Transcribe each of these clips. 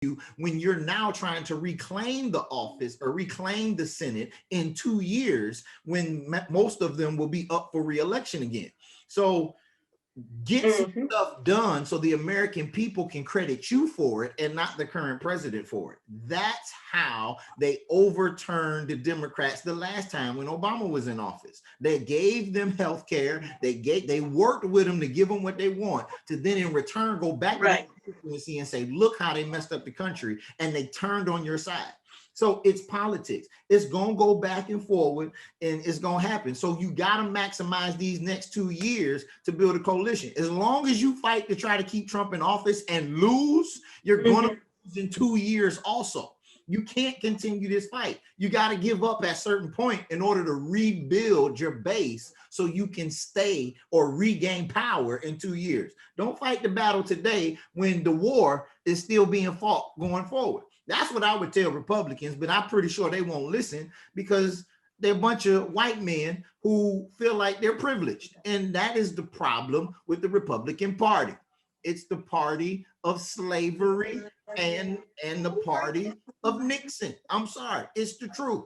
you when you're now trying to reclaim the office or reclaim the Senate in 2 years when most of them will be up for re-election again. So get some stuff done so the American people can credit you for it and not the current president for it. That's how they overturned the Democrats the last time when Obama was in office. They gave them health care. They worked with them to give them what they want, to then in return go back to the constituency and say, look how they messed up the country, and they turned on your side. So it's politics. It's going to go back and forward, and it's going to happen. So you got to maximize these next 2 years to build a coalition. As long as you fight to try to keep Trump in office and lose, you're going to lose in 2 years also. You can't continue this fight. You got to give up at a certain point in order to rebuild your base so you can stay or regain power in 2 years. Don't fight the battle today when the war is still being fought going forward. That's what I would tell Republicans, but I'm pretty sure they won't listen because they're a bunch of white men who feel like they're privileged. And that is the problem with the Republican Party. It's the party of slavery and the party of Nixon. I'm sorry, it's the truth.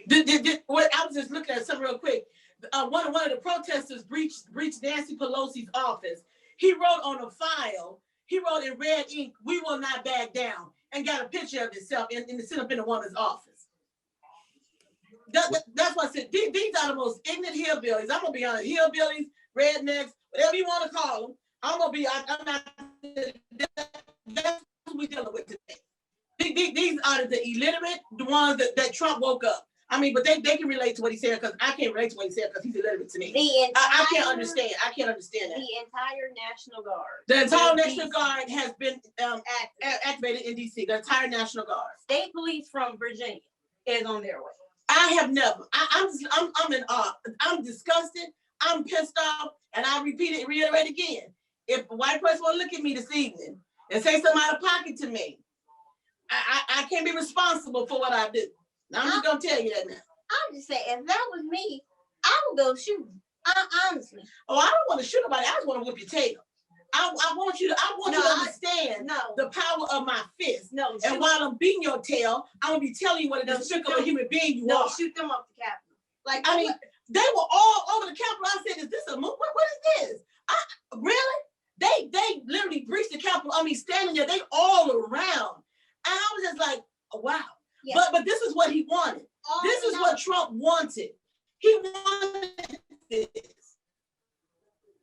I was just looking at something real quick. One of the protesters breached Nancy Pelosi's office. He wrote on a file, he wrote in red ink, "We will not back down," and got a picture of himself and sit up in the woman's office. That's what I said. These are the most ignorant hillbillies. I'm gonna be honest, hillbillies, rednecks, whatever you want to call them. I'm not. That's what we're dealing with today. These are the illiterate, the ones that Trump woke up. I mean, but they can relate to what he said because I can't relate to what he said because he's illiterate to me. I can't understand. I can't understand that. The entire National Guard. The entire National Guard has been activated in D.C. The entire National Guard. State police from Virginia is on their way. I have never. I'm in awe. I'm disgusted. I'm pissed off, and I reiterate again. If a white person will look at me this evening and say something out of pocket to me, I can't be responsible for what I do. I'm just gonna tell you that now. I'm just saying, if that was me, I would go shoot. Honestly. Oh, I don't want to shoot nobody. I just want to whip your tail. I want you to understand the power of my fist. No. And while I'm beating your tail, I'm gonna be telling you what a despicable human being you are. Shoot them off the Capitol. Like I mean, they were all over the Capitol. I said, "Is this a movie? What is this?" Really? They literally breached the Capitol. I mean, standing there, they all around, and I was just like, oh, "Wow." Yeah. But this is what he wanted. This is what Trump wanted. He wanted this.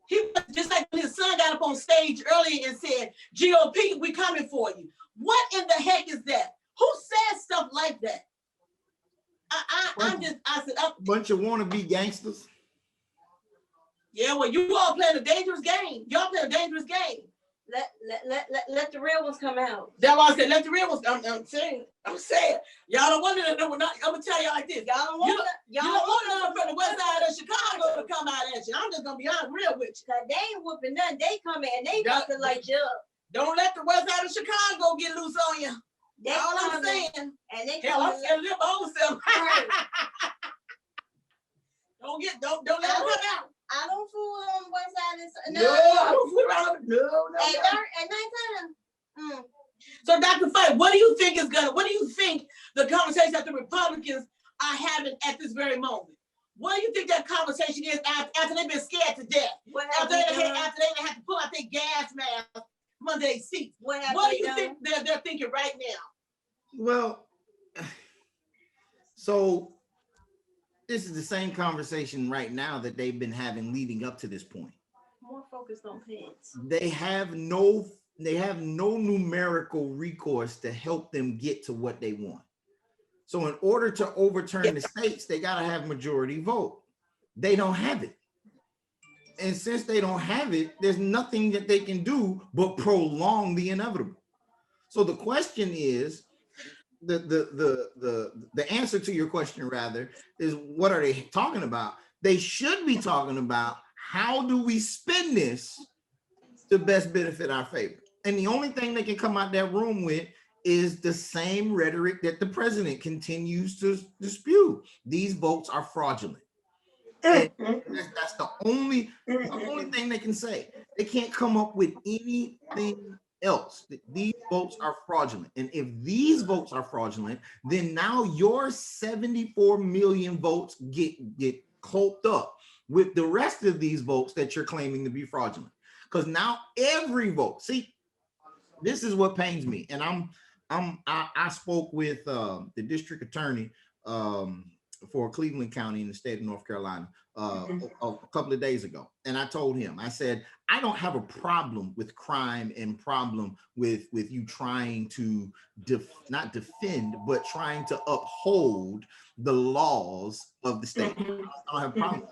He just like when his son got up on stage earlier and said, "GOP, we coming for you." What in the heck is that? Who says stuff like that? I said, bunch of wannabe gangsters. Yeah, well, you all playing a dangerous game. Y'all playing a dangerous game. Let the real ones come out. That's why I said let the real ones. I'm saying. Y'all don't want to know. I'm gonna tell y'all like this. Y'all don't want none from the west side of Chicago to come out at you. I'm just gonna be honest, real with you. They ain't whooping nothing. They come in and they about to light you up. Don't let the west side of Chicago get loose on you. That's all I'm saying. And they hell, I'm scared to live my own self. Don't let them come out. I don't fool on one side. No, I don't fool around. No. At nighttime. So, Dr. Fight, what do you think the conversation that the Republicans are having at this very moment? What do you think that conversation is after they've been scared to death? After they had to pull out their gas mask from their seats? What do you think they're thinking right now? Well, so this is the same conversation right now that they've been having leading up to this point. More focused on pets. They have no numerical recourse to help them get to what they want. So in order to overturn the states, they got to have majority vote. They don't have it. And since they don't have it, there's nothing that they can do but prolong the inevitable. So the question is, the answer to your question rather is, what are they talking about? They should be talking about how do we spend this to best benefit our favor. And the only thing they can come out that room with is the same rhetoric that the president continues to spew. These votes are fraudulent. And that's the only thing they can say. They can't come up with anything else, these votes are fraudulent. And if these votes are fraudulent, then now your 74 million votes get coped up with the rest of these votes that you're claiming to be fraudulent. Because now every vote, see, this is what pains me. And I spoke with the district attorney for Cleveland County in the state of North Carolina a couple of days ago. And I told him, I said, I don't have a problem with crime and problem with you trying to not defend, but trying to uphold the laws of the state. I don't have a problem.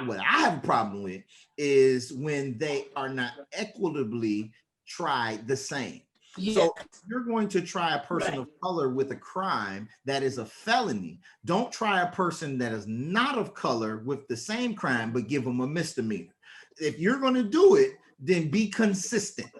What I have a problem with is when they are not equitably tried the same. Yes. So if you're going to try a person of color with a crime that is a felony, don't try a person that is not of color with the same crime, but give them a misdemeanor. If you're going to do it, then be consistent.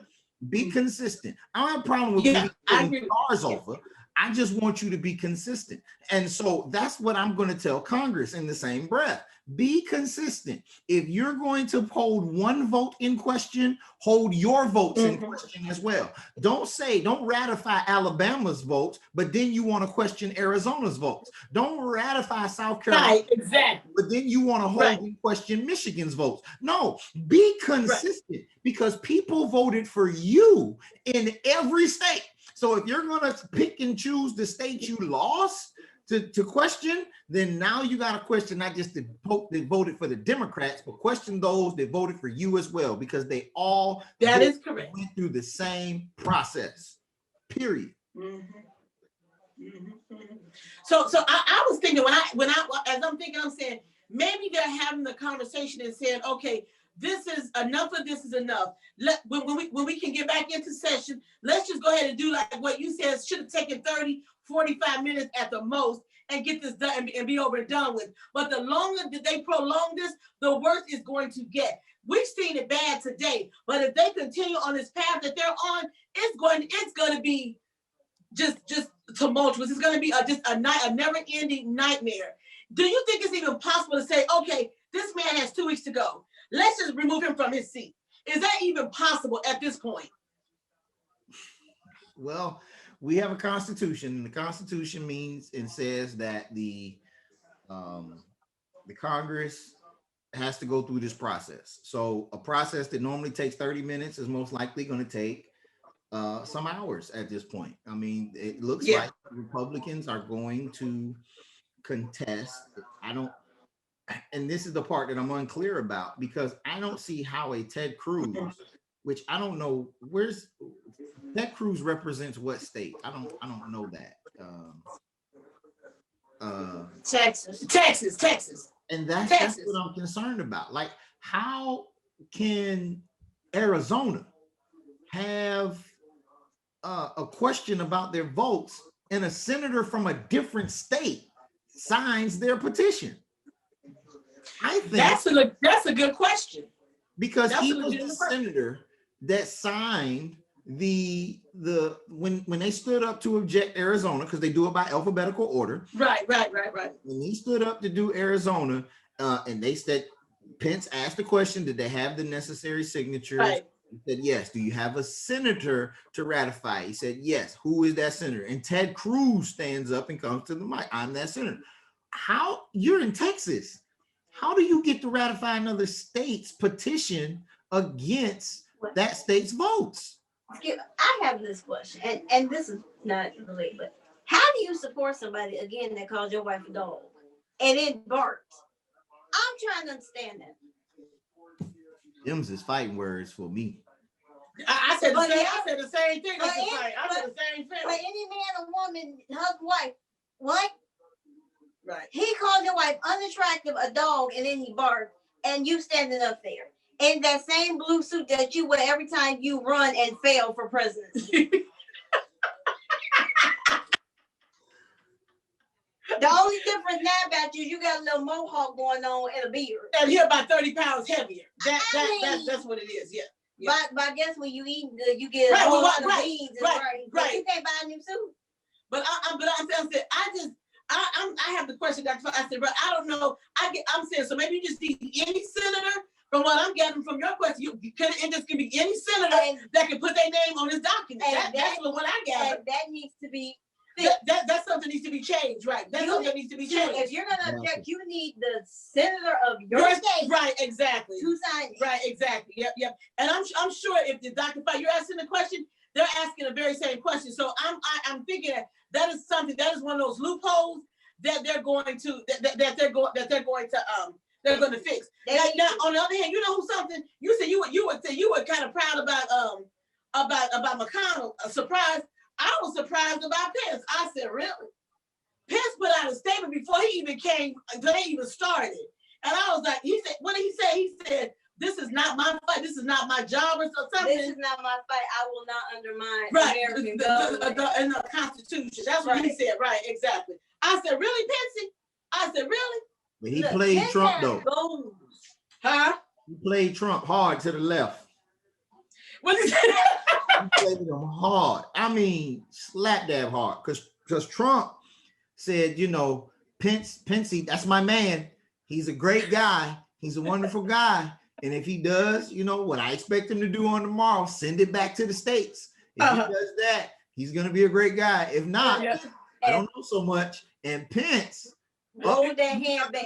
Be consistent. I don't have a problem with putting cars over. I just want you to be consistent. And so that's what I'm going to tell Congress in the same breath. Be consistent. If you're going to hold one vote in question, hold your votes in question as well. Don't ratify Alabama's votes, but then you want to question Arizona's votes. Don't ratify South Carolina, exactly, but then you want to hold in question Michigan's votes. No, be consistent because people voted for you in every state. So if you're going to pick and choose the state you lost to question, then now you got to question not just the vote that voted for the Democrats, but question those that voted for you as well, because they all is correct. Went through the same process. Period. So I was thinking as I'm thinking, I'm saying maybe they're having the conversation and saying, okay, this is enough of this is enough. When we can get back into session, let's just go ahead and do like what you said, should have taken 30, 45 minutes at the most and get this done and be over and done with. But the longer that they prolong this, the worse it's going to get. We've seen it bad today, but if they continue on this path that they're on, it's going to be just tumultuous. It's going to be just a never-ending nightmare. Do you think it's even possible to say, okay, this man has 2 weeks to go, let's just remove him from his seat? Is that even possible at this point? Well, we have a constitution, and the constitution means and says that the Congress has to go through this process. So a process that normally takes 30 minutes is most likely going to take some hours at this point. I mean, it looks like Republicans are going to contest. And this is the part that I'm unclear about, because I don't see how a Ted Cruz, which I don't know, where's Ted Cruz represents what state? I don't know that. Texas. And that's what I'm concerned about. Like, how can Arizona have a question about their votes and a senator from a different state signs their petition? I think that's a good question, because he was the senator that signed when they stood up to object Arizona, because they do it by alphabetical order. Right. When he stood up to do Arizona, and they said, Pence asked the question, did they have the necessary signatures? Right. He said, yes. Do you have a senator to ratify? He said, yes. Who is that senator? And Ted Cruz stands up and comes to the mic. I'm that senator. How? You're in Texas. How do you get to ratify another state's petition against that state's votes? I have this question, and this is not related, but how do you support somebody, again, that calls your wife a dog and it barks? I'm trying to understand that. Them's is fighting words for me. I said the same thing. I said the same thing. But any man or woman, husband, wife, what? Right. He called your wife unattractive, a dog, and then he barked, and you standing up there in that same blue suit that you wear every time you run and fail for presidency. The only difference now about you got a little mohawk going on and a beard. And you're about 30 pounds heavier. That's what it is. Yeah. But I guess when you eat good, you get a whole lot of beans and rice. But you can't buy a new suit. But I have the question, Dr. I said, but I don't know. I'm saying, so maybe you just need any senator From what I'm getting from your question, this can be any senator that can put their name on this document. That's what I gather. And that needs to be that's something that needs to be changed, right? That's something that needs to be changed. If you're gonna object, you need the senator of your state, right? Exactly. To sign it. Right, exactly. Yep. And I'm sure if the Dr. Fire, you're asking the question, they're asking the very same question. So I'm thinking that is something, that is one of those loopholes that they're going to they're going to fix. Now, on the other hand, you know who something you said you were kind of proud about McConnell. Surprised. I was surprised about Pence. I said, really? Pence put out a statement before he even they even started. And I was like, he said, what did he say? He said, this is not my fight. This is not my job or something. This is not my fight. I will not undermine American government. And the Constitution. That's what he said. Right, exactly. I said, really, Pensy? I said, really? But he played Trump, though. Huh? He played Trump hard to the left. What did he say? He played him hard. I mean, slap dab hard. Because Trump said, you know, Pensy, that's my man. He's a great guy. He's a wonderful guy. And if he does, you know, what I expect him to do on tomorrow, send it back to the States. If he does that, he's going to be a great guy. If not, I don't know so much. And Pence, hold that hand back.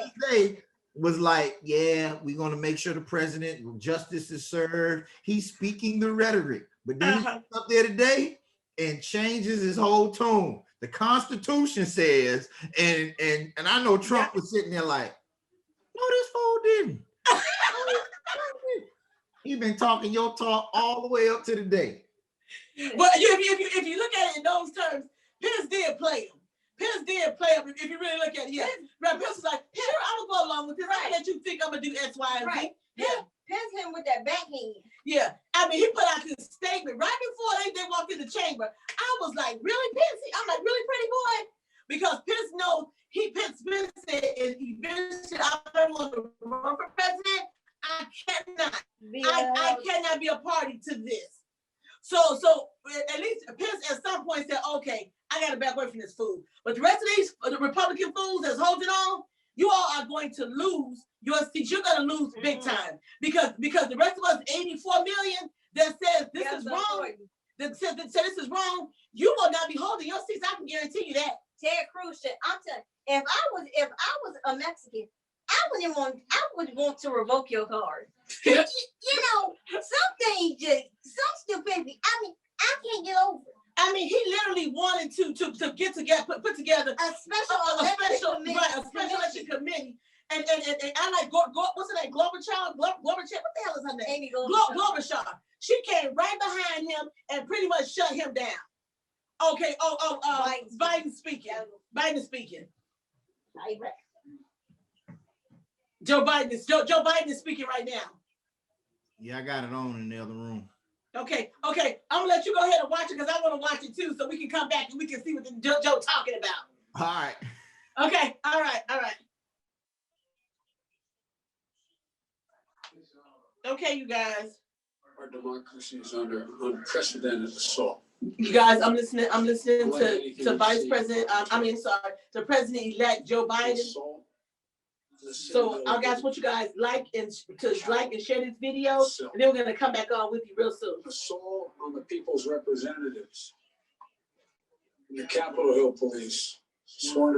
Was like, yeah, we're going to make sure the president, justice is served. He's speaking the rhetoric. But then he comes up there today and changes his whole tone. The Constitution says, and I know Trump was sitting there like, no, this fool didn't. You've been talking your talk all the way up to the day. But if you look at it in those terms, Pence did play him. Pence did play him. If you really look at it, yeah. Right, Pence was like, sure, I'm gonna go along with this. I let you think I'm gonna do X, Y, and Z. Yeah. Pence him with that backhand. Yeah. I mean, he put out his statement right before they walked in the chamber. I was like, really, Pence? I'm like, really, pretty boy? Because Pence knows Pence said, eventually I want to run for president. I cannot be a party to this. So at least Pence at some point said, okay, I got to back away from this fool. But the rest of the Republican fools that's holding on, you all are going to lose your seats. You're going to lose big time because the rest of us, 84 million, that says this is wrong. That said this is wrong. You will not be holding your seats. I can guarantee you that. Ted Cruz said, I'm telling you, if I was a Mexican, I would want to revoke your card. You know, some stupidity. I mean, I can't get over it. I mean, he literally wanted to get together, put together a special election committee. And I like what's her name? Gorbachev? What the hell is her name? Amy Gorbachev. She came right behind him and pretty much shut him down. Okay. Biden speaking. Joe Biden is speaking right now. Yeah, I got it on in the other room. Okay. I'm gonna let you go ahead and watch it because I want to watch it too, so we can come back and we can see what Joe talking about. All right. Okay. All right. Okay, you guys. Our democracy is under unprecedented assault. You guys, I'm listening to Vice President. To President-elect Joe Biden. So I guys want you guys like and share this video, and then we're gonna come back on with you real soon. Assault on the people's representatives. The Capitol Hill Police sworn to